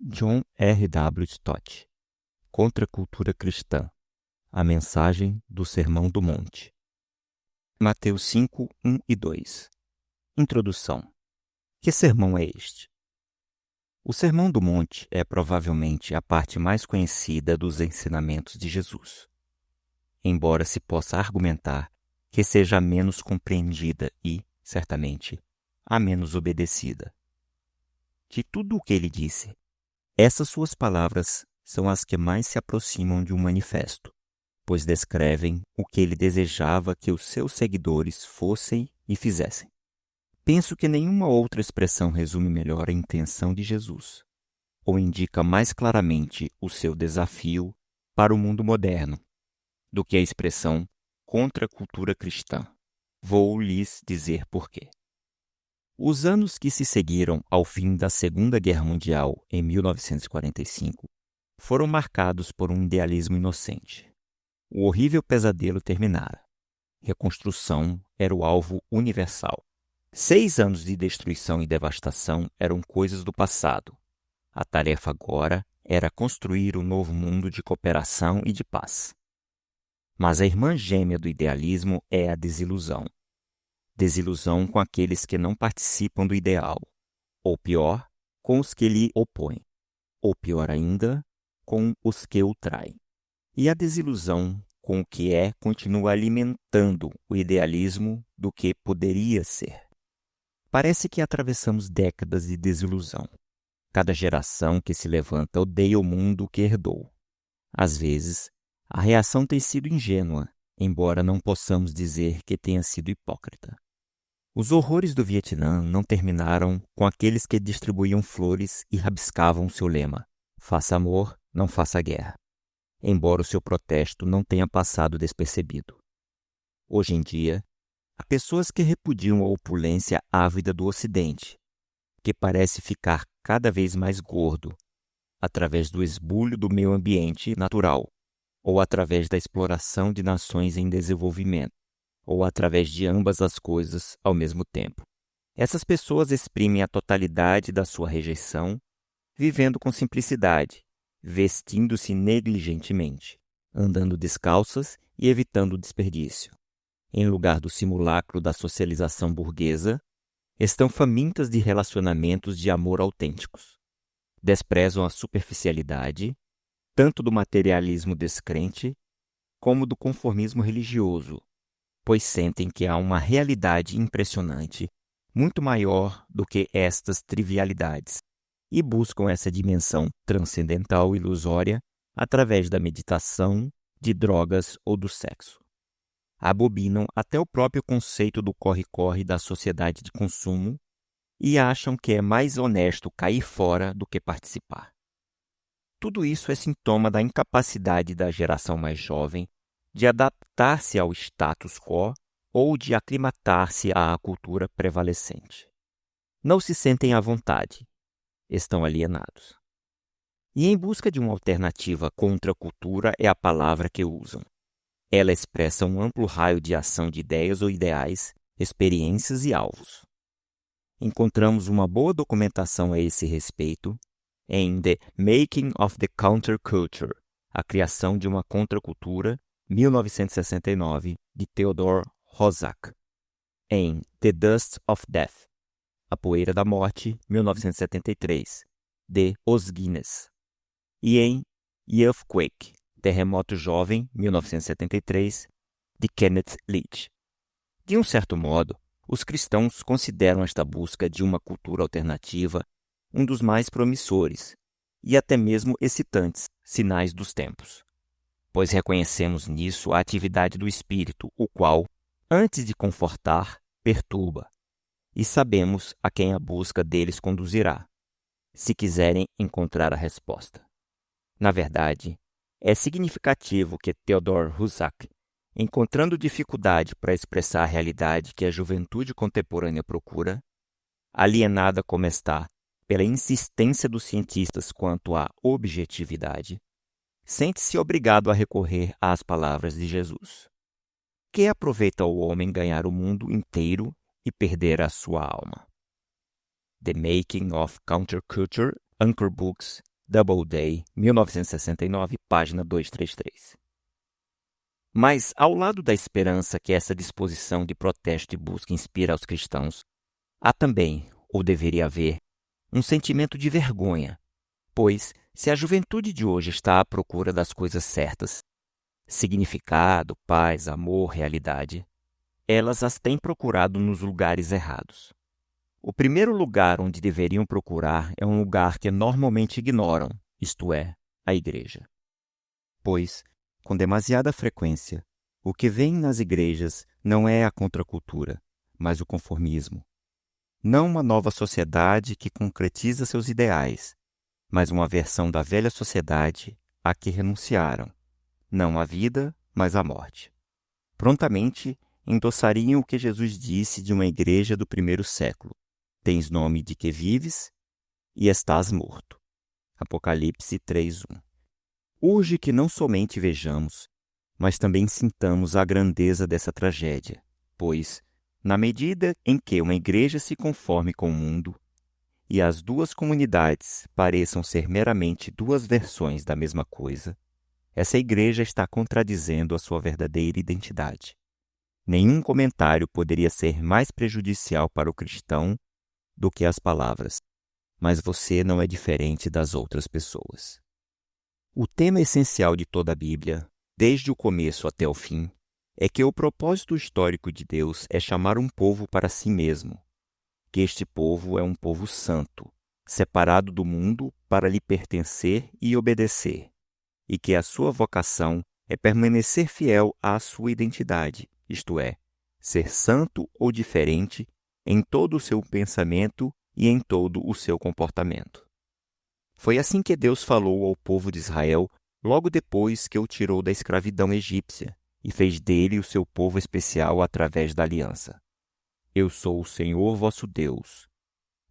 John R. W. Stott. Contra a cultura cristã. A mensagem do Sermão do Monte. Mateus 5, 1 e 2. Introdução. Que sermão é este? O Sermão do Monte é provavelmente a parte mais conhecida dos ensinamentos de Jesus, embora se possa argumentar que seja a menos compreendida e, certamente, a menos obedecida. De tudo o que ele disse, essas suas palavras são as que mais se aproximam de um manifesto, pois descrevem o que ele desejava que os seus seguidores fossem e fizessem. Penso que nenhuma outra expressão resume melhor a intenção de Jesus, ou indica mais claramente o seu desafio para o mundo moderno, do que a expressão contra a cultura cristã. Vou lhes dizer por quê. Os anos que se seguiram ao fim da Segunda Guerra Mundial, em 1945, foram marcados por um idealismo inocente. O horrível pesadelo terminara. Reconstrução era o alvo universal. 6 anos de destruição e devastação eram coisas do passado. A tarefa agora era construir um novo mundo de cooperação e de paz. Mas a irmã gêmea do idealismo é a desilusão. Desilusão com aqueles que não participam do ideal, ou pior, com os que lhe opõem, ou pior ainda, com os que o traem. E a desilusão com o que continua alimentando o idealismo do que poderia ser. Parece que atravessamos décadas de desilusão. Cada geração que se levanta odeia o mundo que herdou. Às vezes, a reação tem sido ingênua, embora não possamos dizer que tenha sido hipócrita. Os horrores do Vietnã não terminaram com aqueles que distribuíam flores e rabiscavam seu lema: faça amor, não faça guerra, embora o seu protesto não tenha passado despercebido. Hoje em dia, há pessoas que repudiam a opulência ávida do Ocidente, que parece ficar cada vez mais gordo, através do esbulho do meio ambiente natural, ou através da exploração de nações em desenvolvimento, ou através de ambas as coisas ao mesmo tempo. Essas pessoas exprimem a totalidade da sua rejeição, vivendo com simplicidade, vestindo-se negligentemente, andando descalças e evitando o desperdício. Em lugar do simulacro da socialização burguesa, estão famintas de relacionamentos de amor autênticos. Desprezam a superficialidade, tanto do materialismo descrente, como do conformismo religioso, pois sentem que há uma realidade impressionante, muito maior do que estas trivialidades, e buscam essa dimensão transcendental ilusória através da meditação, de drogas ou do sexo. Abominam até o próprio conceito do corre-corre da sociedade de consumo e acham que é mais honesto cair fora do que participar. Tudo isso é sintoma da incapacidade da geração mais jovem de adaptar-se ao status quo ou de aclimatar-se à cultura prevalecente. Não se sentem à vontade, estão alienados. E em busca de uma alternativa contra a cultura é a palavra que usam. Ela expressa um amplo raio de ação de ideias ou ideais, experiências e alvos. Encontramos uma boa documentação a esse respeito em The Making of the Counterculture, a criação de uma contracultura, 1969, de Theodore Roszak, em The Dust of Death, A Poeira da Morte, 1973, de Os Guinness, e em Earthquake, Terremoto Jovem, 1973, de Kenneth Leach. De um certo modo, os cristãos consideram esta busca de uma cultura alternativa um dos mais promissores e até mesmo excitantes sinais dos tempos, pois reconhecemos nisso a atividade do Espírito, o qual, antes de confortar, perturba, e sabemos a quem a busca deles conduzirá, se quiserem encontrar a resposta. Na verdade, é significativo que Theodore Roszak, encontrando dificuldade para expressar a realidade que a juventude contemporânea procura, alienada como está pela insistência dos cientistas quanto à objetividade, sente-se obrigado a recorrer às palavras de Jesus. Que aproveita ao homem ganhar o mundo inteiro e perder a sua alma? The Making of Counterculture, Anchor Books, Doubleday, 1969, página 233. Mas, ao lado da esperança que essa disposição de protesto e busca inspira aos cristãos, há também, ou deveria haver, um sentimento de vergonha, pois, se a juventude de hoje está à procura das coisas certas, significado, paz, amor, realidade, elas as têm procurado nos lugares errados. O primeiro lugar onde deveriam procurar é um lugar que normalmente ignoram, isto é, a igreja. Pois, com demasiada frequência, o que vem nas igrejas não é a contracultura, mas o conformismo. Não uma nova sociedade que concretiza seus ideais, mas uma versão da velha sociedade a que renunciaram, não a vida, mas a morte. Prontamente, endossariam o que Jesus disse de uma igreja do primeiro século: tens nome de que vives e estás morto. Apocalipse 3:1. Urge que não somente vejamos, mas também sintamos a grandeza dessa tragédia, pois, na medida em que uma igreja se conforme com o mundo, e as duas comunidades pareçam ser meramente duas versões da mesma coisa, essa igreja está contradizendo a sua verdadeira identidade. Nenhum comentário poderia ser mais prejudicial para o cristão do que as palavras: mas você não é diferente das outras pessoas. O tema essencial de toda a Bíblia, desde o começo até o fim, é que o propósito histórico de Deus é chamar um povo para si mesmo, que este povo é um povo santo, separado do mundo para lhe pertencer e obedecer, e que a sua vocação é permanecer fiel à sua identidade, isto é, ser santo ou diferente em todo o seu pensamento e em todo o seu comportamento. Foi assim que Deus falou ao povo de Israel logo depois que o tirou da escravidão egípcia e fez dele o seu povo especial através da aliança. Eu sou o Senhor vosso Deus.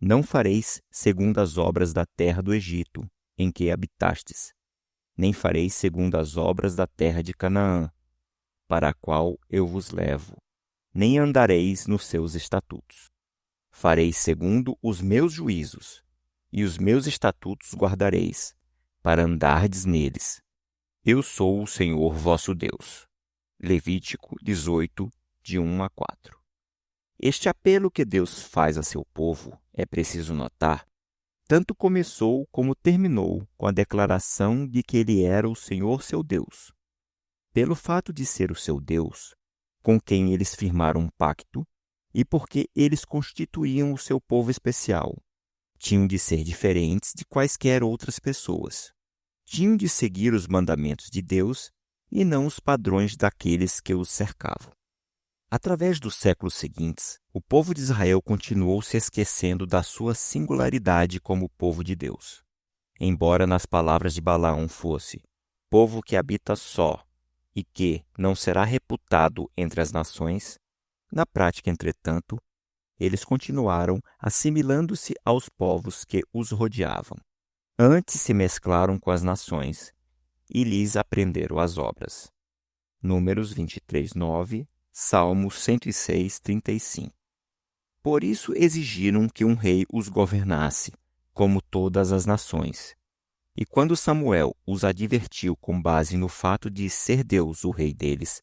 Não fareis segundo as obras da terra do Egito, em que habitastes, nem fareis segundo as obras da terra de Canaã, para a qual eu vos levo, nem andareis nos seus estatutos. Fareis segundo os meus juízos, e os meus estatutos guardareis, para andardes neles. Eu sou o Senhor vosso Deus. Levítico 18, de 1-4. Este apelo que Deus faz a seu povo, é preciso notar, tanto começou como terminou com a declaração de que ele era o Senhor seu Deus. Pelo fato de ser o seu Deus, com quem eles firmaram um pacto, e porque eles constituíam o seu povo especial, tinham de ser diferentes de quaisquer outras pessoas. Tinham de seguir os mandamentos de Deus e não os padrões daqueles que os cercavam. Através dos séculos seguintes, o povo de Israel continuou se esquecendo da sua singularidade como povo de Deus. Embora nas palavras de Balaão fosse povo que habita só e que não será reputado entre as nações, na prática, entretanto, eles continuaram assimilando-se aos povos que os rodeavam. Antes se mesclaram com as nações e lhes aprenderam as obras. Números 23:9, Salmo 106:35. Por isso exigiram que um rei os governasse, como todas as nações. E quando Samuel os advertiu com base no fato de ser Deus o rei deles,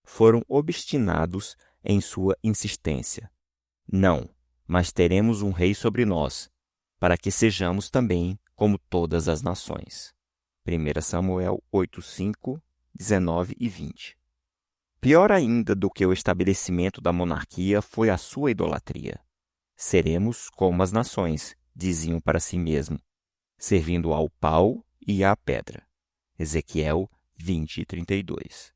foram obstinados em sua insistência. Não, mas teremos um rei sobre nós, para que sejamos também como todas as nações. 1 Samuel 8:5, 19 e 20. Pior ainda do que o estabelecimento da monarquia foi a sua idolatria. Seremos como as nações, diziam para si mesmo, servindo ao pau e à pedra. Ezequiel 20:32.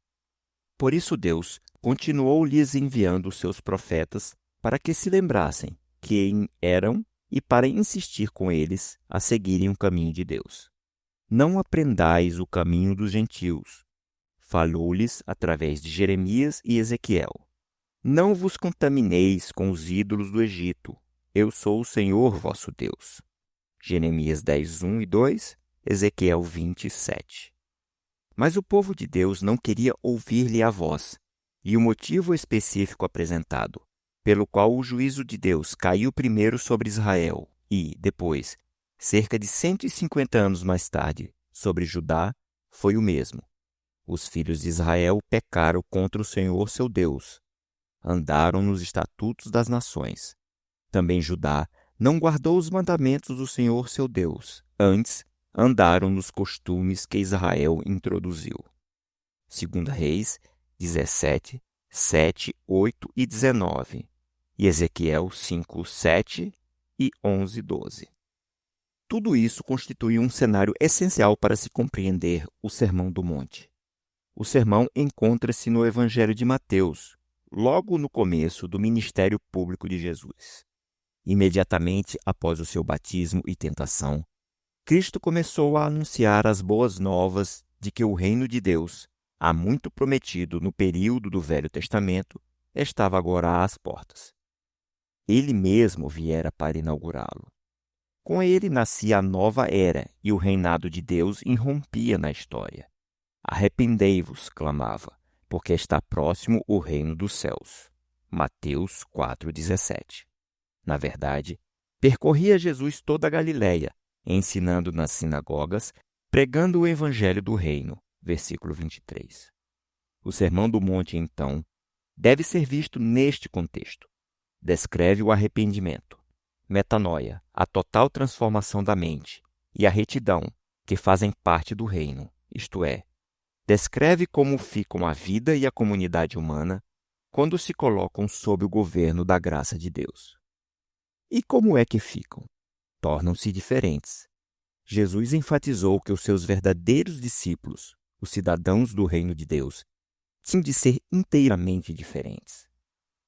Por isso Deus continuou lhes enviando os seus profetas para que se lembrassem quem eram e para insistir com eles a seguirem o caminho de Deus. Não aprendais o caminho dos gentios. Falou-lhes através de Jeremias e Ezequiel. Não vos contamineis com os ídolos do Egito. Eu sou o Senhor vosso Deus. Jeremias 10:1 e 2, Ezequiel 20:7. Mas o povo de Deus não queria ouvir-lhe a voz, e o motivo específico apresentado, pelo qual o juízo de Deus caiu primeiro sobre Israel e, depois, cerca de 150 anos mais tarde, sobre Judá, foi o mesmo. Os filhos de Israel pecaram contra o Senhor seu Deus. Andaram nos estatutos das nações. Também Judá não guardou os mandamentos do Senhor seu Deus. Antes, andaram nos costumes que Israel introduziu. 2 Reis 17, 7, 8 e 19. E Ezequiel 5, 7 e 11, 12. Tudo isso constitui um cenário essencial para se compreender o Sermão do Monte. O sermão encontra-se no Evangelho de Mateus, logo no começo do ministério público de Jesus. Imediatamente após o seu batismo e tentação, Cristo começou a anunciar as boas novas de que o reino de Deus, há muito prometido no período do Velho Testamento, estava agora às portas. Ele mesmo viera para inaugurá-lo. Com ele nascia a nova era e o reinado de Deus irrompia na história. Arrependei-vos, clamava, porque está próximo o reino dos céus. Mateus 4,17. Na verdade, percorria Jesus toda a Galileia, ensinando nas sinagogas, pregando o evangelho do reino. Versículo 23. O Sermão do Monte, então, deve ser visto neste contexto. Descreve o arrependimento, metanoia, a total transformação da mente, e a retidão, que fazem parte do reino, isto é, descreve como ficam a vida e a comunidade humana quando se colocam sob o governo da graça de Deus. E como é que ficam? Tornam-se diferentes. Jesus enfatizou que os seus verdadeiros discípulos, os cidadãos do reino de Deus, tinham de ser inteiramente diferentes.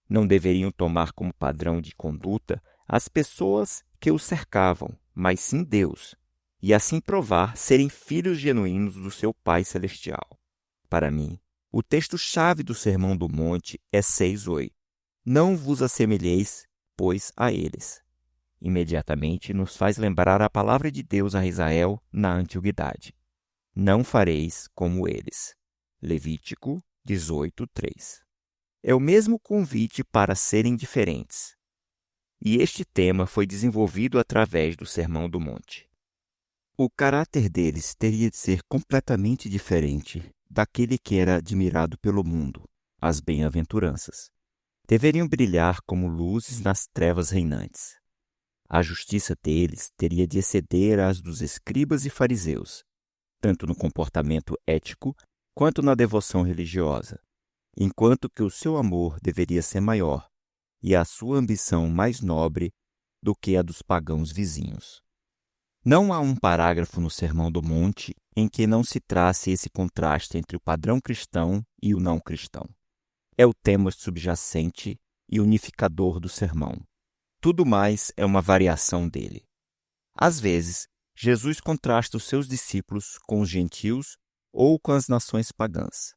Não deveriam tomar como padrão de conduta as pessoas que os cercavam, mas sim Deus, e assim provar serem filhos genuínos do seu Pai Celestial. Para mim, o texto-chave do Sermão do Monte é 6:8. Não vos assemelheis, pois, a eles. Imediatamente nos faz lembrar a palavra de Deus a Israel na antiguidade. Não fareis como eles. Levítico 18:3. É o mesmo convite para serem diferentes. E este tema foi desenvolvido através do Sermão do Monte. O caráter deles teria de ser completamente diferente daquele que era admirado pelo mundo, as bem-aventuranças. Deveriam brilhar como luzes nas trevas reinantes. A justiça deles teria de exceder às dos escribas e fariseus, tanto no comportamento ético quanto na devoção religiosa, enquanto que o seu amor deveria ser maior e a sua ambição mais nobre do que a dos pagãos vizinhos. Não há um parágrafo no Sermão do Monte em que não se trace esse contraste entre o padrão cristão e o não cristão. É o tema subjacente e unificador do sermão. Tudo mais é uma variação dele. Às vezes, Jesus contrasta os seus discípulos com os gentios ou com as nações pagãs.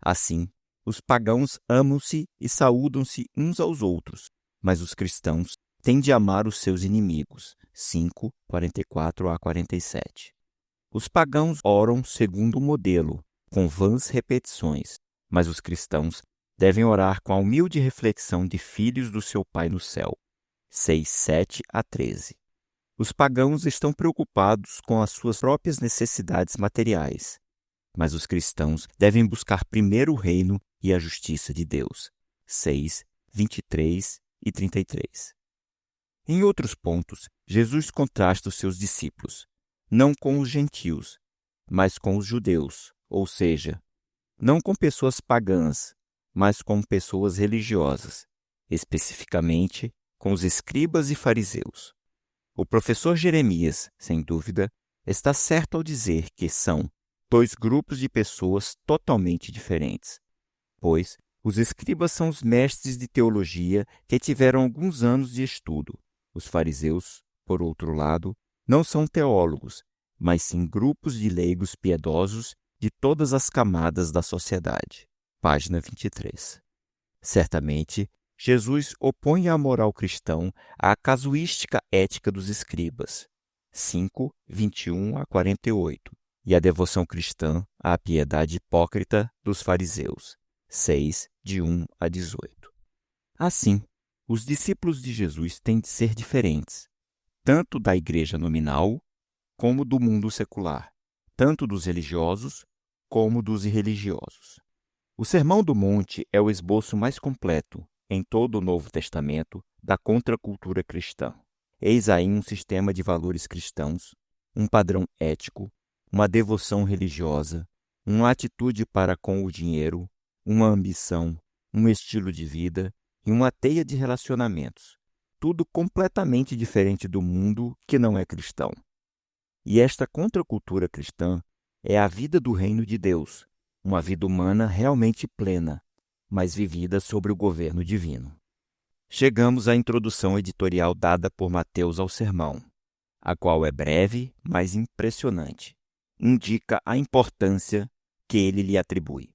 Assim, os pagãos amam-se e saúdam-se uns aos outros, mas os cristãos têm de amar os seus inimigos. 5, 44 a 47. Os pagãos oram segundo o modelo, com vãs repetições, mas os cristãos devem orar com a humilde reflexão de filhos do seu Pai no céu. 6, 7 a 13. Os pagãos estão preocupados com as suas próprias necessidades materiais, mas os cristãos devem buscar primeiro o reino e a justiça de Deus. 6, 23 e 33. Em outros pontos, Jesus contrasta os seus discípulos, não com os gentios, mas com os judeus, ou seja, não com pessoas pagãs, mas com pessoas religiosas, especificamente com os escribas e fariseus. O professor Jeremias, sem dúvida, está certo ao dizer que são dois grupos de pessoas totalmente diferentes, pois os escribas são os mestres de teologia que tiveram alguns anos de estudo. Os fariseus, por outro lado, não são teólogos, mas sim grupos de leigos piedosos de todas as camadas da sociedade. Página 23. Certamente, Jesus opõe a moral cristã à casuística ética dos escribas, 5, 21 a 48, e a devoção cristã à piedade hipócrita dos fariseus, 6, de 1 a 18. Assim, os discípulos de Jesus têm de ser diferentes. tanto da igreja nominal como do mundo secular, tanto dos religiosos como dos irreligiosos. O Sermão do Monte é o esboço mais completo, em todo o Novo Testamento, da contracultura cristã. Eis aí um sistema de valores cristãos, um padrão ético, uma devoção religiosa, uma atitude para com o dinheiro, uma ambição, um estilo de vida e uma teia de relacionamentos, tudo completamente diferente do mundo que não é cristão. E esta contracultura cristã é a vida do reino de Deus, uma vida humana realmente plena, mas vivida sob o governo divino. Chegamos à introdução editorial dada por Mateus ao sermão, a qual é breve, mas impressionante. Indica a importância que ele lhe atribui.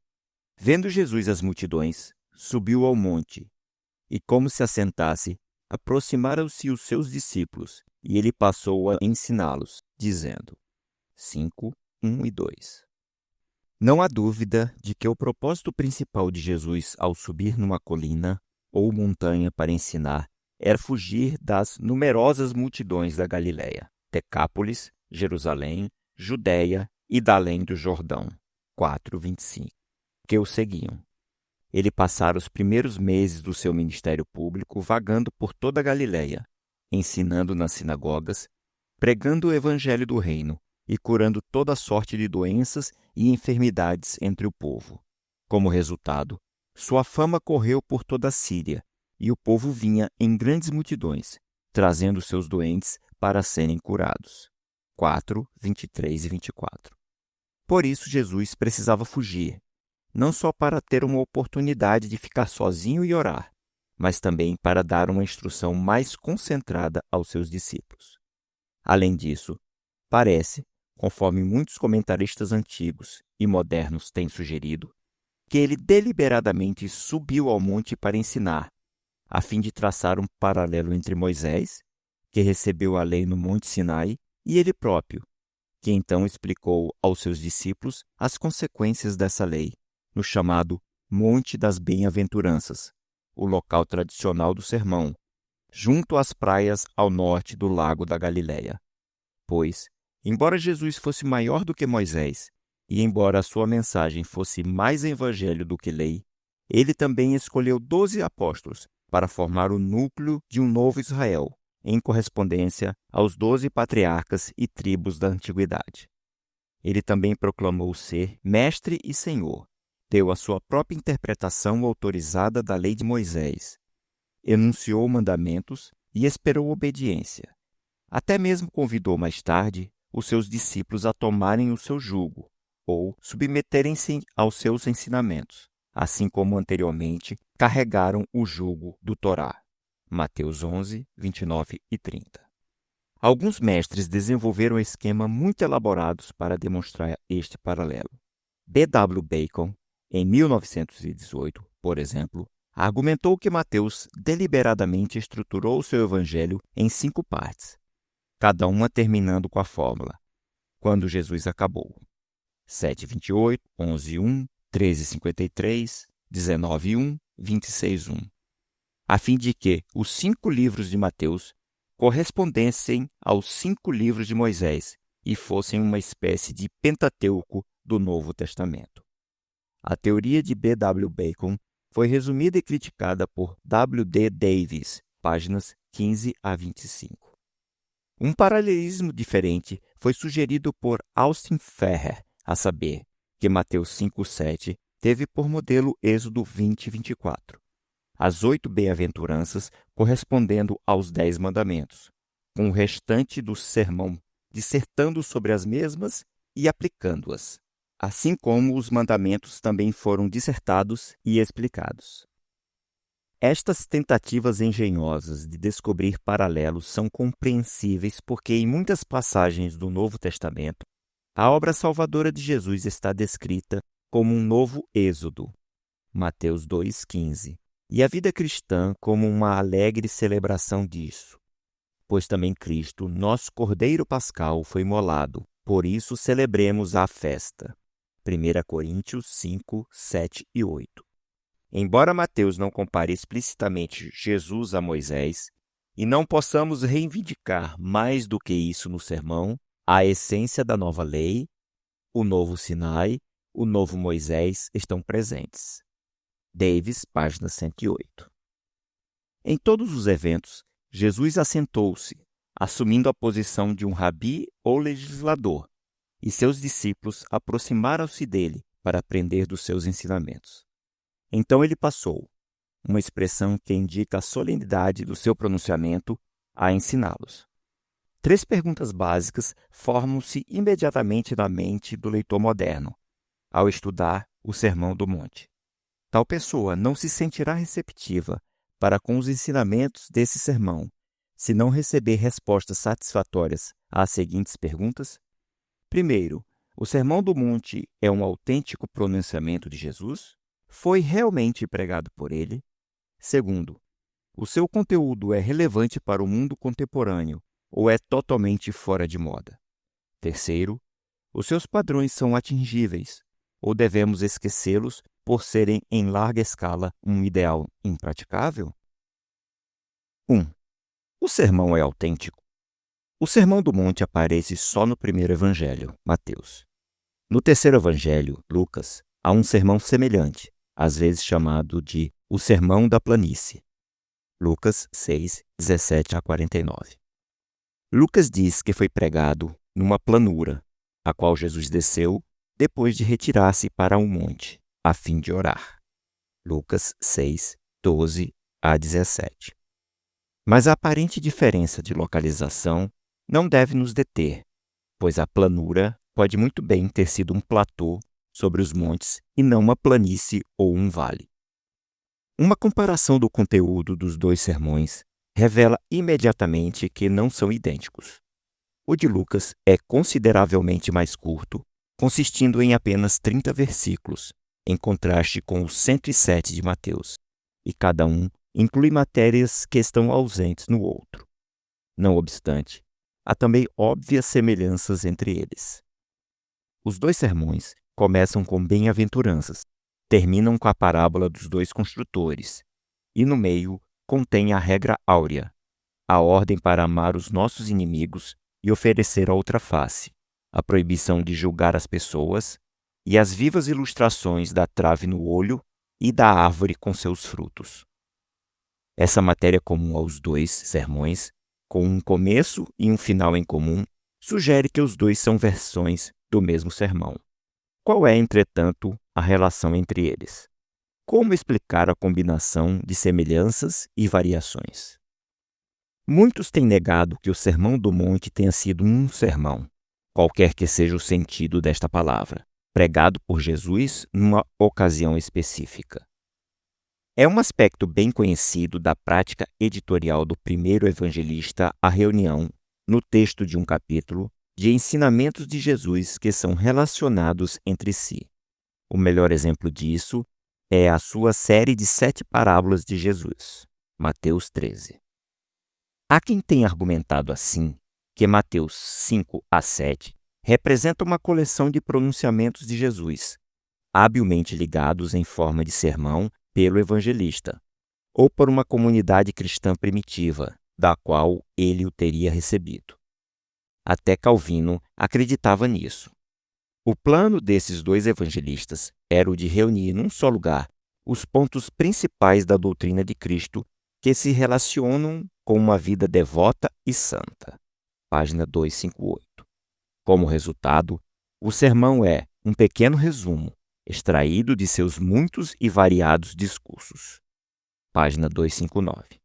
Vendo Jesus as multidões, subiu ao monte, e como se assentasse, aproximaram-se os seus discípulos, e ele passou a ensiná-los, dizendo: 5, 1 e 2. Não há dúvida de que o propósito principal de Jesus ao subir numa colina ou montanha para ensinar era fugir das numerosas multidões da Galiléia, Decápolis, Jerusalém, Judéia e da além do Jordão, 4:25, que o seguiam. Ele passara os primeiros meses do seu ministério público vagando por toda a Galiléia, ensinando nas sinagogas, pregando o evangelho do reino e curando toda sorte de doenças e enfermidades entre o povo. Como resultado, sua fama correu por toda a Síria, e o povo vinha em grandes multidões, trazendo seus doentes para serem curados. 4:23 e 24. Por isso Jesus precisava fugir, não só para ter uma oportunidade de ficar sozinho e orar, mas também para dar uma instrução mais concentrada aos seus discípulos. Além disso, parece, conforme muitos comentaristas antigos e modernos têm sugerido, que ele deliberadamente subiu ao monte para ensinar, a fim de traçar um paralelo entre Moisés, que recebeu a lei no Monte Sinai, e ele próprio, que então explicou aos seus discípulos as consequências dessa lei, no chamado Monte das Bem-aventuranças, o local tradicional do sermão, junto às praias ao norte do lago da Galileia. Pois, embora Jesus fosse maior do que Moisés, e embora a sua mensagem fosse mais evangelho do que lei, ele também escolheu 12 apóstolos para formar o núcleo de um novo Israel, em correspondência aos 12 patriarcas e tribos da antiguidade. Ele também proclamou ser mestre e senhor, deu a sua própria interpretação autorizada da lei de Moisés, enunciou mandamentos e esperou obediência. Até mesmo convidou mais tarde os seus discípulos a tomarem o seu jugo, ou submeterem-se aos seus ensinamentos, assim como anteriormente carregaram o jugo do Torá. Mateus 11, 29 e 30. Alguns mestres desenvolveram esquemas muito elaborados para demonstrar este paralelo. B.W. Bacon, em 1918, por exemplo, argumentou que Mateus deliberadamente estruturou o seu evangelho em 5 partes, cada uma terminando com a fórmula: quando Jesus acabou. 7:28, 11:1, 13:53, 19:1, 26:1. A fim de que os 5 livros de Mateus correspondessem aos 5 livros de Moisés e fossem uma espécie de Pentateuco do Novo Testamento. A teoria de B.W. Bacon foi resumida e criticada por W.D. Davis, páginas 15 a 25. Um paralelismo diferente foi sugerido por Austin Ferrer, a saber, que Mateus 5:7 teve por modelo Êxodo 20:24. As 8 bem-aventuranças correspondendo aos 10 mandamentos, com o restante do sermão dissertando sobre as mesmas e aplicando-as, assim como os mandamentos também foram dissertados e explicados. Estas tentativas engenhosas de descobrir paralelos são compreensíveis porque em muitas passagens do Novo Testamento, a obra salvadora de Jesus está descrita como um novo êxodo, Mateus 2,15, e a vida cristã como uma alegre celebração disso. Pois também Cristo, nosso Cordeiro Pascal, foi imolado, por isso celebremos a festa. 1 Coríntios 5, 7 e 8. Embora Mateus não compare explicitamente Jesus a Moisés, e não possamos reivindicar mais do que isso no sermão, a essência da nova lei, o novo Sinai, o novo Moisés estão presentes. Davis, página 108. Em todos os eventos, Jesus assentou-se, assumindo a posição de um rabi ou legislador, e seus discípulos aproximaram-se dele para aprender dos seus ensinamentos. Então ele passou, uma expressão que indica a solenidade do seu pronunciamento, a ensiná-los. 3 perguntas básicas formam-se imediatamente na mente do leitor moderno, ao estudar o Sermão do Monte. Tal pessoa não se sentirá receptiva para com os ensinamentos desse sermão, se não receber respostas satisfatórias às seguintes perguntas. Primeiro, o Sermão do Monte é um autêntico pronunciamento de Jesus? Foi realmente pregado por ele? Segundo, o seu conteúdo é relevante para o mundo contemporâneo ou é totalmente fora de moda? Terceiro, os seus padrões são atingíveis ou devemos esquecê-los por serem em larga escala um ideal impraticável? 1. O sermão é autêntico? O Sermão do Monte aparece só no primeiro evangelho, Mateus. No terceiro evangelho, Lucas, há um sermão semelhante, às vezes chamado de o Sermão da Planície. Lucas 6, 17 a 49. Lucas diz que foi pregado numa planura, a qual Jesus desceu depois de retirar-se para um monte, a fim de orar. Lucas 6, 12 a 17. Mas a aparente diferença de localização não deve nos deter, pois a planura pode muito bem ter sido um platô sobre os montes e não uma planície ou um vale. Uma comparação do conteúdo dos 2 sermões revela imediatamente que não são idênticos. O de Lucas é consideravelmente mais curto, consistindo em apenas 30 versículos, em contraste com os 107 de Mateus, e cada um inclui matérias que estão ausentes no outro. Não obstante, há também óbvias semelhanças entre eles. Os 2 sermões começam com bem-aventuranças, terminam com a parábola dos 2 construtores, e no meio contém a regra áurea, a ordem para amar os nossos inimigos e oferecer a outra face, a proibição de julgar as pessoas e as vivas ilustrações da trave no olho e da árvore com seus frutos. Essa matéria comum aos 2 sermões, com um começo e um final em comum, sugere que os 2 são versões do mesmo sermão. Qual é, entretanto, a relação entre eles? Como explicar a combinação de semelhanças e variações? Muitos têm negado que o Sermão do Monte tenha sido um sermão, qualquer que seja o sentido desta palavra, pregado por Jesus numa ocasião específica. É um aspecto bem conhecido da prática editorial do primeiro evangelista a reunião, no texto de um capítulo, de ensinamentos de Jesus que são relacionados entre si. O melhor exemplo disso é a sua série de 7 parábolas de Jesus, Mateus 13. Há quem tenha argumentado assim que Mateus 5 a 7 representa uma coleção de pronunciamentos de Jesus, habilmente ligados em forma de sermão pelo evangelista, ou por uma comunidade cristã primitiva, da qual ele o teria recebido. Até Calvino acreditava nisso. O plano desses 2 evangelistas era o de reunir num só lugar os pontos principais da doutrina de Cristo que se relacionam com uma vida devota e santa. Página 258. Como resultado, o sermão é um pequeno resumo, extraído de seus muitos e variados discursos. Página 259.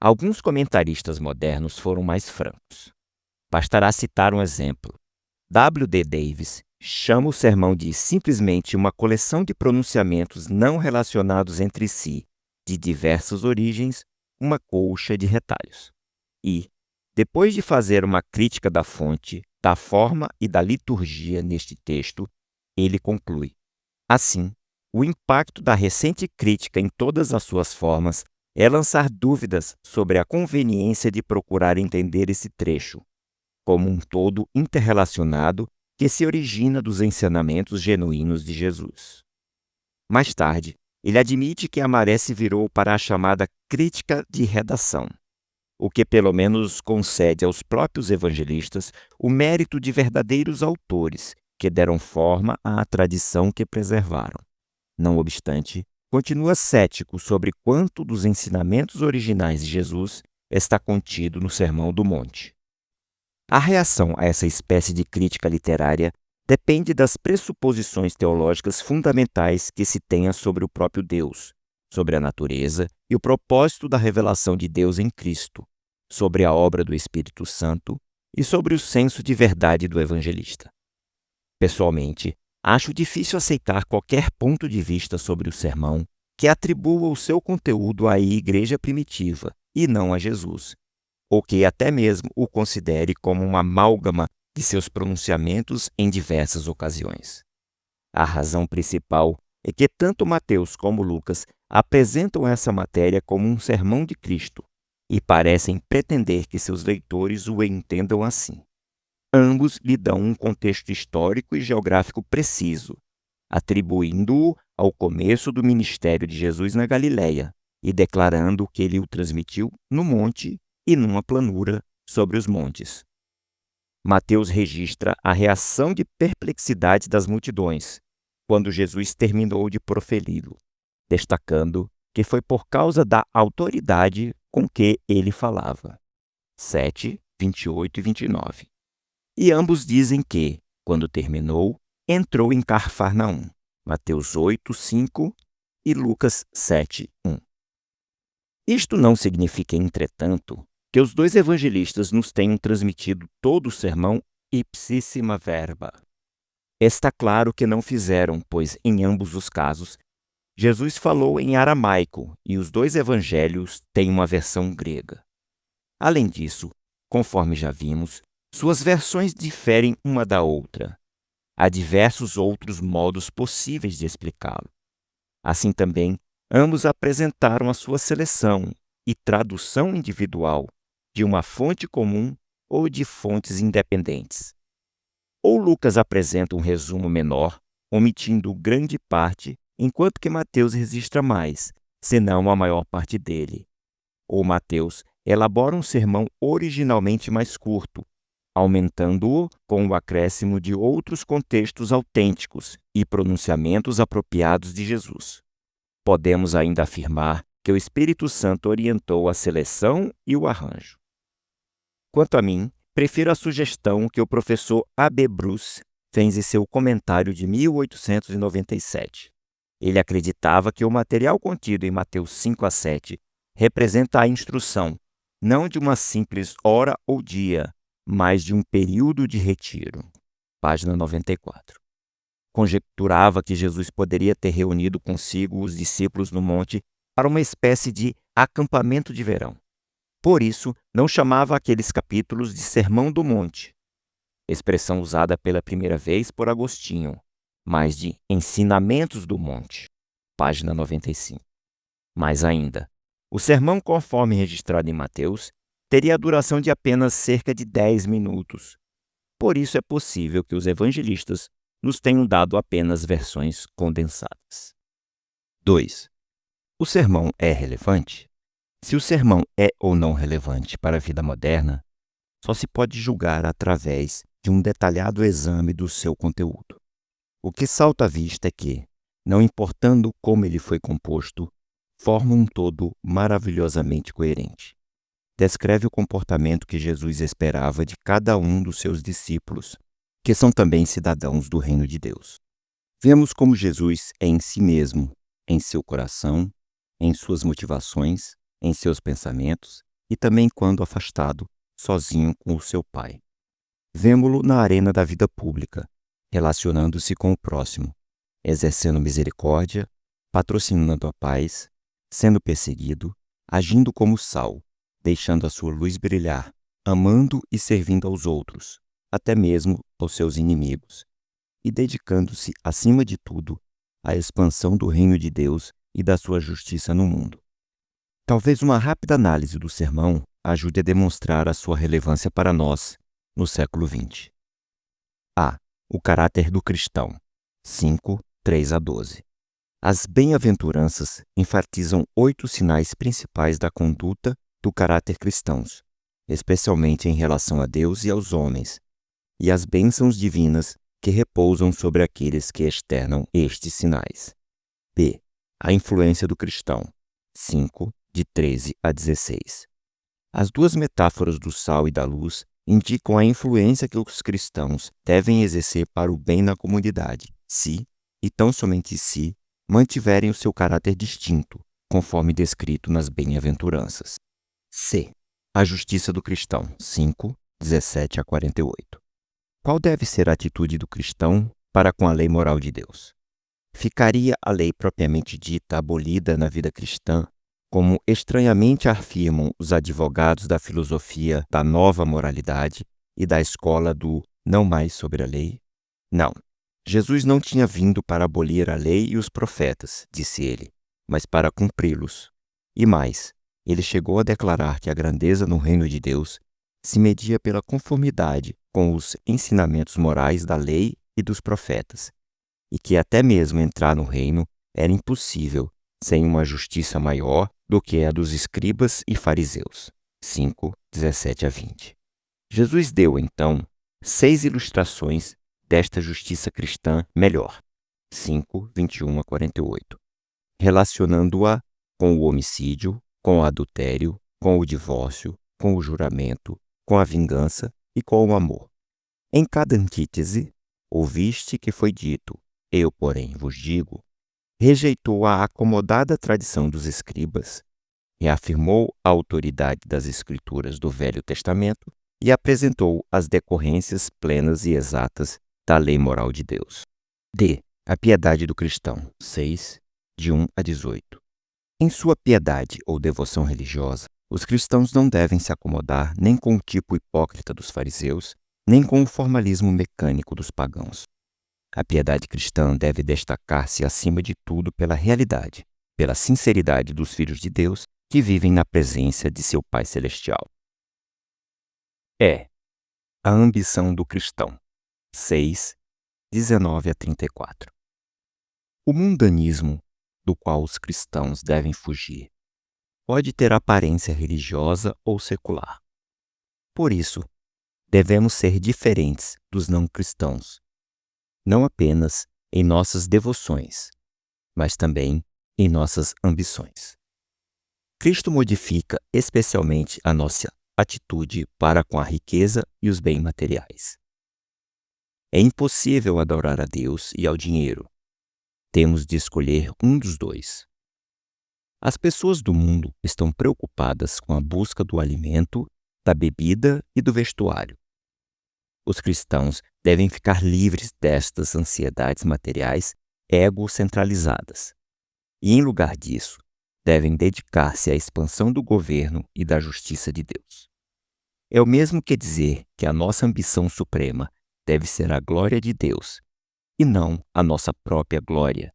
Alguns comentaristas modernos foram mais francos. Bastará citar um exemplo. W.D. Davis chama o sermão de simplesmente uma coleção de pronunciamentos não relacionados entre si, de diversas origens, uma colcha de retalhos. E, depois de fazer uma crítica da fonte, da forma e da liturgia neste texto, ele conclui: assim, o impacto da recente crítica em todas as suas formas é lançar dúvidas sobre a conveniência de procurar entender esse trecho como um todo interrelacionado que se origina dos ensinamentos genuínos de Jesus. Mais tarde, ele admite que a maré se virou para a chamada crítica de redação. o que pelo menos concede aos próprios evangelistas o mérito de verdadeiros autores que deram forma à tradição que preservaram. Não obstante, continua cético sobre quanto dos ensinamentos originais de Jesus está contido no Sermão do Monte. A reação a essa espécie de crítica literária depende das pressuposições teológicas fundamentais que se tenha sobre o próprio Deus, sobre a natureza e o propósito da revelação de Deus em Cristo, sobre a obra do Espírito Santo e sobre o senso de verdade do evangelista. Pessoalmente, acho difícil aceitar qualquer ponto de vista sobre o sermão que atribua o seu conteúdo à igreja primitiva e não a Jesus, ou que até mesmo o considere como uma amálgama de seus pronunciamentos em diversas ocasiões. A razão principal é que tanto Mateus como Lucas apresentam essa matéria como um sermão de Cristo e parecem pretender que seus leitores o entendam assim. Ambos lhe dão um contexto histórico e geográfico preciso, atribuindo-o ao começo do ministério de Jesus na Galiléia e declarando que ele o transmitiu no monte e numa planura sobre os montes. Mateus registra a reação de perplexidade das multidões quando Jesus terminou de proferi-lo, destacando que foi por causa da autoridade com que ele falava. 7, 28 e 29. E ambos dizem que, quando terminou, entrou em Cafarnaum. Mateus 8, 5 e Lucas 7, 1. Isto não significa, entretanto, que os dois evangelistas nos tenham transmitido todo o sermão ipsissima verba. Está claro que não fizeram, pois, em ambos os casos, Jesus falou em aramaico e os dois evangelhos têm uma versão grega. Além disso, conforme já vimos, suas versões diferem uma da outra. Há diversos outros modos possíveis de explicá-lo. Assim também, ambos apresentaram a sua seleção e tradução individual de uma fonte comum ou de fontes independentes. Ou Lucas apresenta um resumo menor, omitindo grande parte, enquanto que Mateus registra mais, senão a maior parte dele. Ou Mateus elabora um sermão originalmente mais curto, aumentando-o com o acréscimo de outros contextos autênticos e pronunciamentos apropriados de Jesus. Podemos ainda afirmar que o Espírito Santo orientou a seleção e o arranjo. Quanto a mim, prefiro a sugestão que o professor A.B. Bruce fez em seu comentário de 1897. Ele acreditava que o material contido em Mateus 5 a 7 representa a instrução, não de uma simples hora ou dia, mas de um período de retiro. Página 94. Conjecturava que Jesus poderia ter reunido consigo os discípulos no monte para uma espécie de acampamento de verão. Por isso, não chamava aqueles capítulos de Sermão do Monte, expressão usada pela primeira vez por Agostinho, mas de Ensinamentos do Monte, página 95. Mais ainda, o sermão, conforme registrado em Mateus, teria a duração de apenas cerca de 10 minutos. Por isso é possível que os evangelistas nos tenham dado apenas versões condensadas. 2. O sermão é relevante? Se o sermão é ou não relevante para a vida moderna, só se pode julgar através de um detalhado exame do seu conteúdo. O que salta à vista é que, não importando como ele foi composto, forma um todo maravilhosamente coerente. Descreve o comportamento que Jesus esperava de cada um dos seus discípulos, que são também cidadãos do reino de Deus. Vemos como Jesus é em si mesmo, em seu coração, em suas motivações, em seus pensamentos e também quando afastado, sozinho com o seu Pai. Vemo-lo na arena da vida pública, relacionando-se com o próximo, exercendo misericórdia, patrocinando a paz, sendo perseguido, agindo como sal, deixando a sua luz brilhar, amando e servindo aos outros, até mesmo aos seus inimigos, e dedicando-se, acima de tudo, à expansão do reino de Deus e da sua justiça no mundo. Talvez uma rápida análise do sermão ajude a demonstrar a sua relevância para nós, no século XX. A. O caráter do cristão. 5, 3 a 12. As bem-aventuranças enfatizam 8 sinais principais da conduta do caráter cristãos, especialmente em relação a Deus e aos homens, e as bênçãos divinas que repousam sobre aqueles que externam estes sinais. B. A influência do cristão. 5, de 13 a 16. As duas metáforas do sal e da luz indicam a influência que os cristãos devem exercer para o bem na comunidade, se, e tão somente se, mantiverem o seu caráter distinto, conforme descrito nas bem-aventuranças. C. A justiça do cristão. 5, 17 a 48. Qual deve ser a atitude do cristão para com a lei moral de Deus? Ficaria a lei propriamente dita abolida na vida cristã, como estranhamente afirmam os advogados da filosofia da nova moralidade e da escola do não mais sobre a lei? Não. Jesus não tinha vindo para abolir a lei e os profetas, disse ele, mas para cumpri-los. E mais, ele chegou a declarar que a grandeza no reino de Deus se media pela conformidade com os ensinamentos morais da lei e dos profetas, e que até mesmo entrar no reino era impossível sem uma justiça maior do que a dos escribas e fariseus. 5, 17 a 20. Jesus deu, então, 6 ilustrações desta justiça cristã melhor. 5, 21 a 48. Relacionando-a com o homicídio, com o adultério, com o divórcio, com o juramento, com a vingança e com o amor. Em cada antítese, ouviste que foi dito, eu, porém, vos digo, rejeitou a acomodada tradição dos escribas, reafirmou a autoridade das escrituras do Velho Testamento e apresentou as decorrências plenas e exatas da lei moral de Deus. D. A piedade do cristão. 6, de 1 a 18. Em sua piedade ou devoção religiosa, os cristãos não devem se acomodar nem com o tipo hipócrita dos fariseus, nem com o formalismo mecânico dos pagãos. A piedade cristã deve destacar-se acima de tudo pela realidade, pela sinceridade dos filhos de Deus que vivem na presença de seu Pai Celestial. A ambição do cristão. 6, 19 a 34. O mundanismo, do qual os cristãos devem fugir, pode ter aparência religiosa ou secular. Por isso, devemos ser diferentes dos não cristãos, não apenas em nossas devoções, mas também em nossas ambições. Cristo modifica especialmente a nossa atitude para com a riqueza e os bens materiais. É impossível adorar a Deus e ao dinheiro. Temos de escolher um dos dois. As pessoas do mundo estão preocupadas com a busca do alimento, da bebida e do vestuário. Os cristãos devem ficar livres destas ansiedades materiais egocentralizadas e, em lugar disso, devem dedicar-se à expansão do governo e da justiça de Deus. É o mesmo que dizer que a nossa ambição suprema deve ser a glória de Deus, e não a nossa própria glória,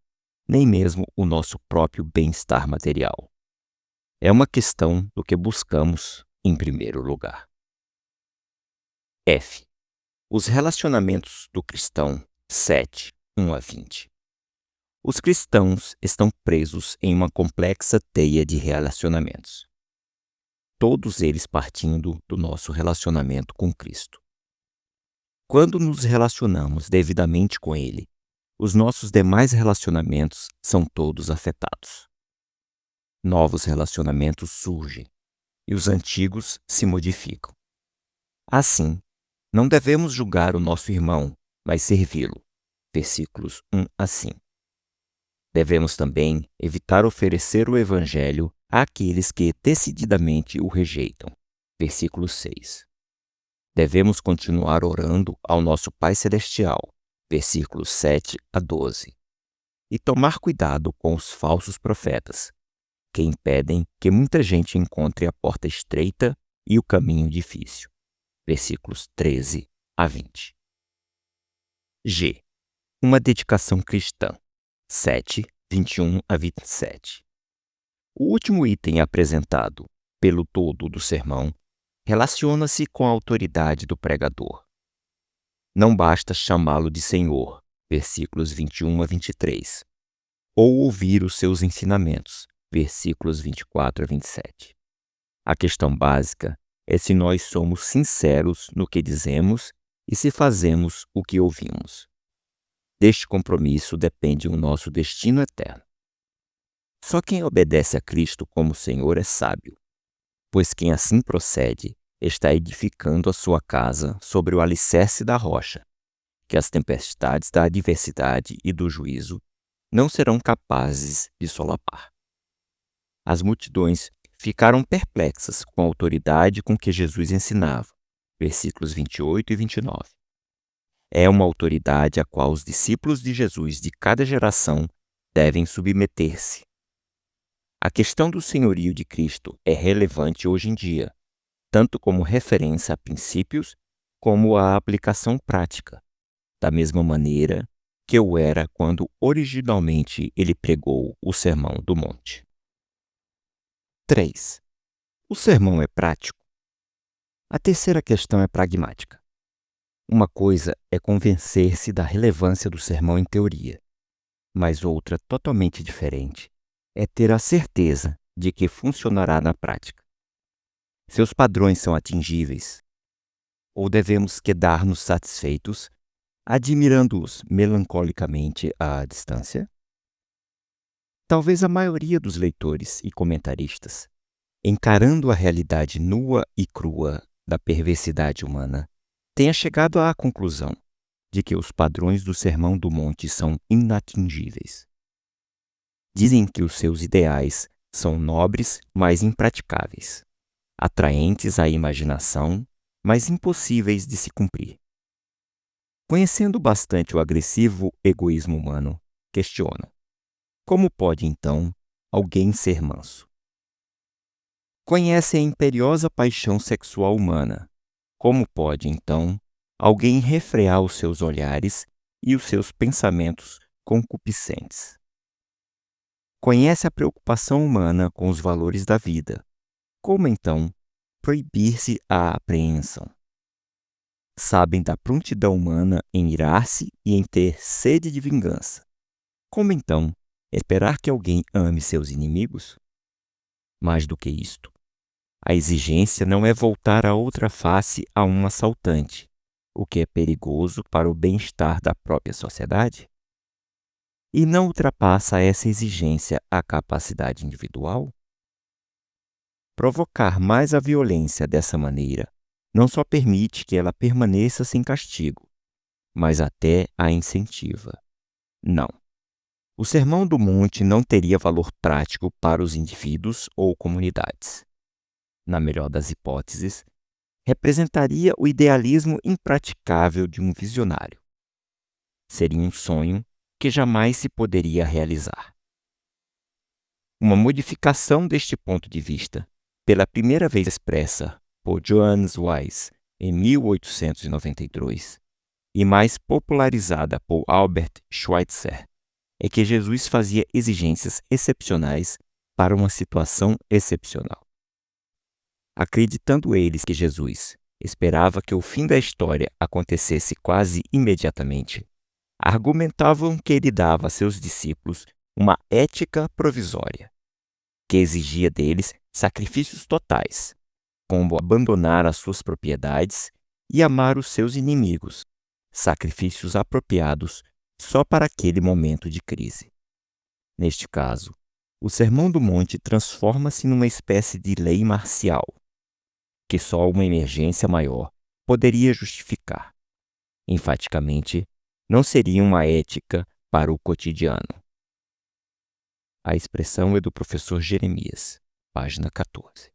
nem mesmo o nosso próprio bem-estar material. É uma questão do que buscamos em primeiro lugar. F. Os relacionamentos do cristão. 7, 1 a 20. Os cristãos estão presos em uma complexa teia de relacionamentos, todos eles partindo do nosso relacionamento com Cristo. Quando nos relacionamos devidamente com Ele, os nossos demais relacionamentos são todos afetados. Novos relacionamentos surgem e os antigos se modificam. Assim, não devemos julgar o nosso irmão, mas servi-lo. Versículos 1 a 5. Devemos também evitar oferecer o Evangelho àqueles que decididamente o rejeitam. Versículo 6. Devemos continuar orando ao nosso Pai Celestial. Versículos 7 a 12. E tomar cuidado com os falsos profetas, que impedem que muita gente encontre a porta estreita e o caminho difícil. Versículos 13 a 20. G. Uma dedicação cristã. 7, 21 a 27. O último item apresentado pelo todo do sermão relaciona-se com a autoridade do pregador. Não basta chamá-lo de Senhor, versículos 21 a 23, ou ouvir os seus ensinamentos, versículos 24 a 27. A questão básica é se nós somos sinceros no que dizemos e se fazemos o que ouvimos. Deste compromisso depende o nosso destino eterno. Só quem obedece a Cristo como Senhor é sábio, pois quem assim procede está edificando a sua casa sobre o alicerce da rocha, que as tempestades da adversidade e do juízo não serão capazes de solapar. As multidões ficaram perplexas com a autoridade com que Jesus ensinava, versículos 28 e 29. É uma autoridade a qual os discípulos de Jesus de cada geração devem submeter-se. A questão do senhorio de Cristo é relevante hoje em dia, tanto como referência a princípios, como a aplicação prática, da mesma maneira que o era quando originalmente ele pregou o Sermão do Monte. 3. O sermão é prático? A terceira questão é pragmática. Uma coisa é convencer-se da relevância do sermão em teoria, mas outra totalmente diferente é ter a certeza de que funcionará na prática. Seus padrões são atingíveis? Ou devemos quedar-nos satisfeitos, admirando-os melancolicamente à distância? Talvez a maioria dos leitores e comentaristas, encarando a realidade nua e crua da perversidade humana, tenha chegado à conclusão de que os padrões do Sermão do Monte são inatingíveis. Dizem que os seus ideais são nobres, mas impraticáveis, atraentes à imaginação, mas impossíveis de se cumprir. Conhecendo bastante o agressivo egoísmo humano, questionam: como pode, então, alguém ser manso? Conhece a imperiosa paixão sexual humana. Como pode, então, alguém refrear os seus olhares e os seus pensamentos concupiscentes? Conhece a preocupação humana com os valores da vida. Como, então, proibir-se a apreensão? Sabem da prontidão humana em irar-se e em ter sede de vingança. Como, então, esperar que alguém ame seus inimigos? Mais do que isto, a exigência não é voltar a outra face a um assaltante, o que é perigoso para o bem-estar da própria sociedade? E não ultrapassa essa exigência a capacidade individual? Provocar mais a violência dessa maneira não só permite que ela permaneça sem castigo, mas até a incentiva. Não. O Sermão do Monte não teria valor prático para os indivíduos ou comunidades. Na melhor das hipóteses, representaria o idealismo impraticável de um visionário. Seria um sonho que jamais se poderia realizar. Uma modificação deste ponto de vista, pela primeira vez expressa por Johannes Weiss em 1892 e mais popularizada por Albert Schweitzer, é que Jesus fazia exigências excepcionais para uma situação excepcional. Acreditando eles que Jesus esperava que o fim da história acontecesse quase imediatamente, argumentavam que ele dava a seus discípulos uma ética provisória, que exigia deles sacrifícios totais, como abandonar as suas propriedades e amar os seus inimigos, sacrifícios apropriados só para aquele momento de crise. Neste caso, o Sermão do Monte transforma-se numa espécie de lei marcial, que só uma emergência maior poderia justificar. Enfaticamente, não seria uma ética para o cotidiano. A expressão é do professor Jeremias, página 14.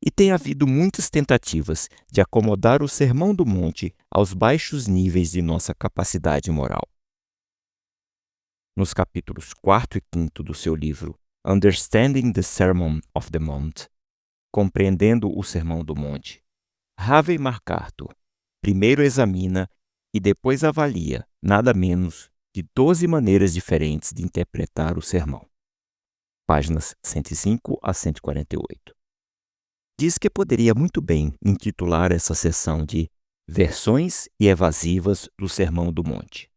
E tem havido muitas tentativas de acomodar o Sermão do Monte aos baixos níveis de nossa capacidade moral. Nos capítulos 4 e 5 do seu livro Understanding the Sermon of the Mount, Compreendendo o Sermão do Monte, Harvey MacArthur primeiro examina e depois avalia nada menos de 12 maneiras diferentes de interpretar o sermão. Páginas 105 a 148. Diz que poderia muito bem intitular essa seção de Versões e Evasivas do Sermão do Monte,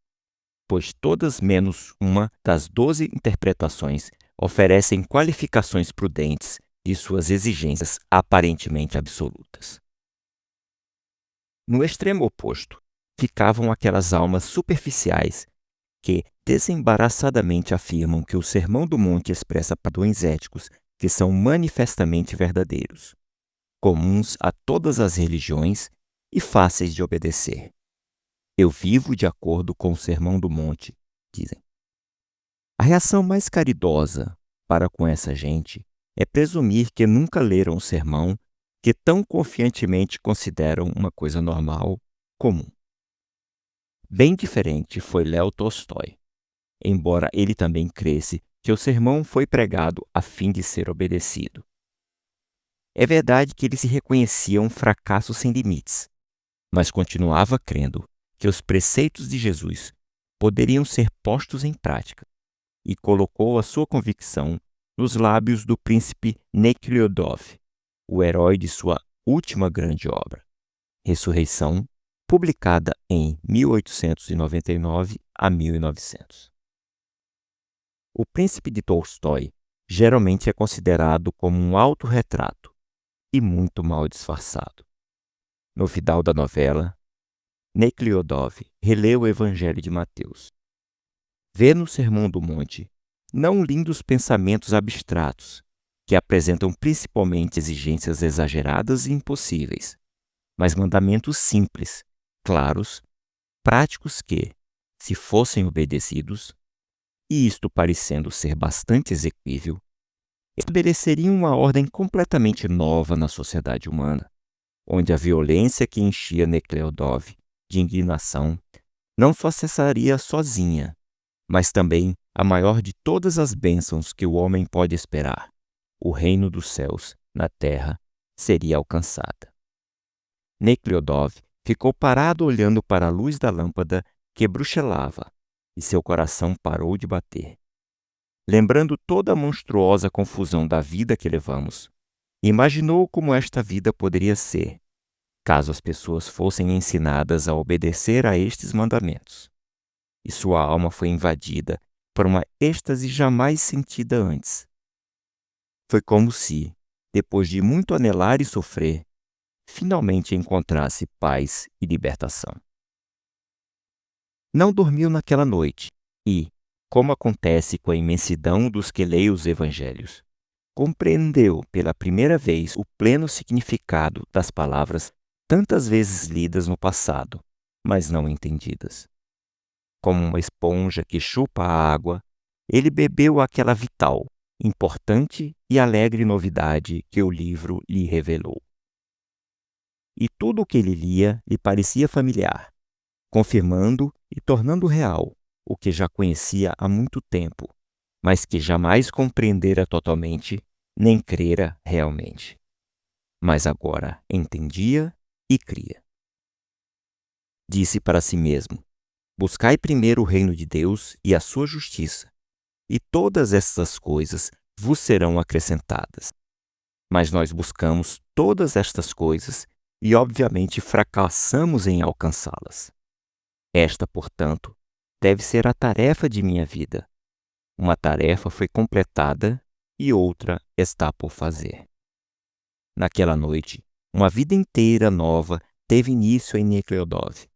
pois todas menos uma das 12 interpretações oferecem qualificações prudentes de suas exigências aparentemente absolutas. No extremo oposto, ficavam aquelas almas superficiais que desembaraçadamente afirmam que o Sermão do Monte expressa padrões éticos que são manifestamente verdadeiros, comuns a todas as religiões e fáceis de obedecer. Eu vivo de acordo com o Sermão do Monte, dizem. A reação mais caridosa para com essa gente é presumir que nunca leram o sermão que tão confiantemente consideram uma coisa normal, comum. Bem diferente foi Léo Tolstói, embora ele também cresse que o sermão foi pregado a fim de ser obedecido. É verdade que ele se reconhecia um fracasso sem limites, mas continuava crendo que os preceitos de Jesus poderiam ser postos em prática, e colocou a sua convicção nos lábios do príncipe Nekhludoff, o herói de sua última grande obra, Ressurreição, publicada em 1899 a 1900. O Príncipe de Tolstói geralmente é considerado como um autorretrato e muito mal disfarçado. No final da novela, Nekhludoff relê o Evangelho de Mateus. Vê no Sermão do Monte não lindos pensamentos abstratos, que apresentam principalmente exigências exageradas e impossíveis, mas mandamentos simples, claros, práticos que, se fossem obedecidos, e isto parecendo ser bastante exequível, estabeleceriam uma ordem completamente nova na sociedade humana, onde a violência que enchia Nekhludoff de indignação não só cessaria sozinha, mas também a maior de todas as bênçãos que o homem pode esperar, o reino dos céus na terra, seria alcançada. Nekhludoff ficou parado olhando para a luz da lâmpada que bruxelava, e seu coração parou de bater. Lembrando toda a monstruosa confusão da vida que levamos, imaginou como esta vida poderia ser, caso as pessoas fossem ensinadas a obedecer a estes mandamentos. E sua alma foi invadida por uma êxtase jamais sentida antes. Foi como se, depois de muito anelar e sofrer, finalmente encontrasse paz e libertação. Não dormiu naquela noite e, como acontece com a imensidão dos que leem os evangelhos, compreendeu pela primeira vez o pleno significado das palavras tantas vezes lidas no passado, mas não entendidas. Como uma esponja que chupa a água, ele bebeu aquela vital, importante e alegre novidade que o livro lhe revelou. E tudo o que ele lia lhe parecia familiar, confirmando e tornando real o que já conhecia há muito tempo, mas que jamais compreendera totalmente, nem crera realmente. Mas agora entendia e cria. Disse para si mesmo: buscai primeiro o reino de Deus e a sua justiça, e todas estas coisas vos serão acrescentadas. Mas nós buscamos todas estas coisas e, obviamente, fracassamos em alcançá-las. Esta, portanto, deve ser a tarefa de minha vida. Uma tarefa foi completada e outra está por fazer. Naquela noite, uma vida inteira nova teve início em Nekhludoff.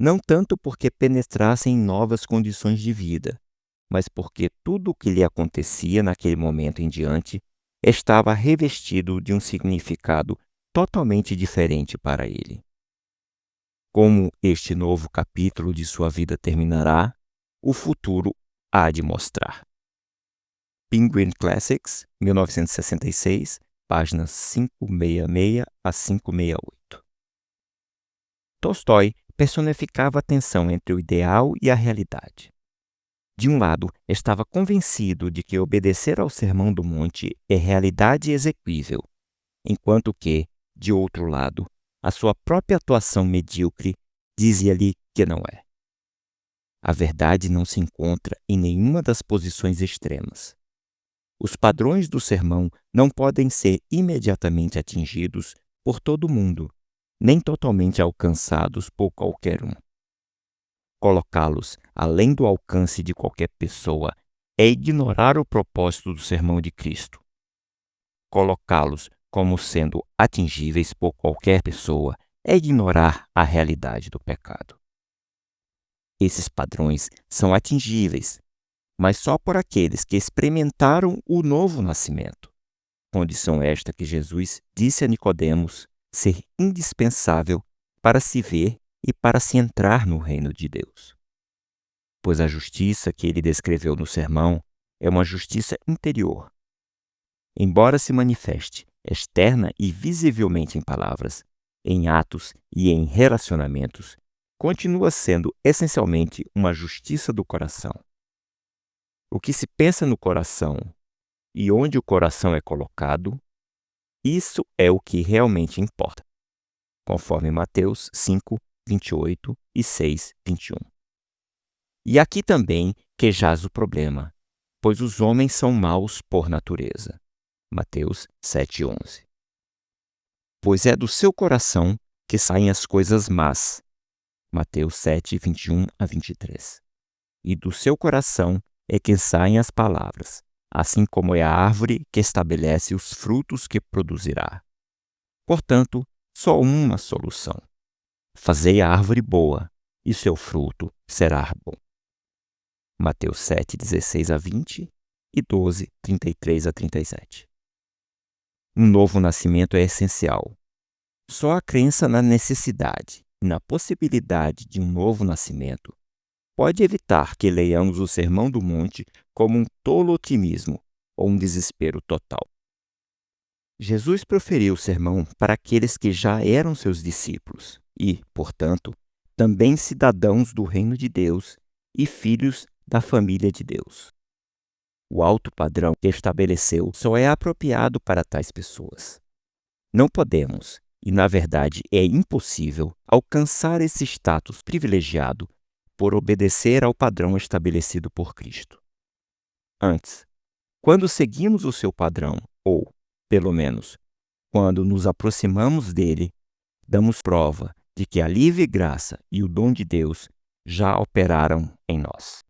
Não tanto porque penetrasse em novas condições de vida, mas porque tudo o que lhe acontecia naquele momento em diante estava revestido de um significado totalmente diferente para ele. Como este novo capítulo de sua vida terminará, o futuro há de mostrar. Penguin Classics, 1966, páginas 566 a 568. Tolstói personificava a tensão entre o ideal e a realidade. De um lado, estava convencido de que obedecer ao Sermão do Monte é realidade exequível, enquanto que, de outro lado, a sua própria atuação medíocre dizia-lhe que não é. A verdade não se encontra em nenhuma das posições extremas. Os padrões do sermão não podem ser imediatamente atingidos por todo mundo, nem totalmente alcançados por qualquer um. Colocá-los além do alcance de qualquer pessoa é ignorar o propósito do sermão de Cristo. colocá-los como sendo atingíveis por qualquer pessoa é ignorar a realidade do pecado. Esses padrões são atingíveis, mas só por aqueles que experimentaram o novo nascimento, condição esta que Jesus disse a Nicodemos ser indispensável para se ver e para se entrar no reino de Deus. Pois a justiça que ele descreveu no sermão é uma justiça interior. Embora se manifeste externa e visivelmente em palavras, em atos e em relacionamentos, continua sendo essencialmente uma justiça do coração. O que se pensa no coração e onde o coração é colocado, isso é o que realmente importa, conforme Mateus 5, 28 e 6, 21. E aqui também que jaz o problema, pois os homens são maus por natureza. Mateus 7, 11. Pois é do seu coração que saem as coisas más. Mateus 7, 21 a 23. E do seu coração é que saem as palavras, assim como é a árvore que estabelece os frutos que produzirá. Portanto, só uma solução. Fazei a árvore boa, e seu fruto será bom. Mateus 7, 16 a 20 e 12, 33 a 37. Um novo nascimento é essencial. Só a crença na necessidade e na possibilidade de um novo nascimento pode evitar que leiamos o Sermão do Monte como um tolo otimismo ou um desespero total. Jesus proferiu o sermão para aqueles que já eram seus discípulos e, portanto, também cidadãos do reino de Deus e filhos da família de Deus. O alto padrão que estabeleceu só é apropriado para tais pessoas. Não podemos, e na verdade é impossível, alcançar esse status privilegiado por obedecer ao padrão estabelecido por Cristo. Antes, quando seguimos o seu padrão, ou, pelo menos, quando nos aproximamos dele, damos prova de que a livre graça e o dom de Deus já operaram em nós.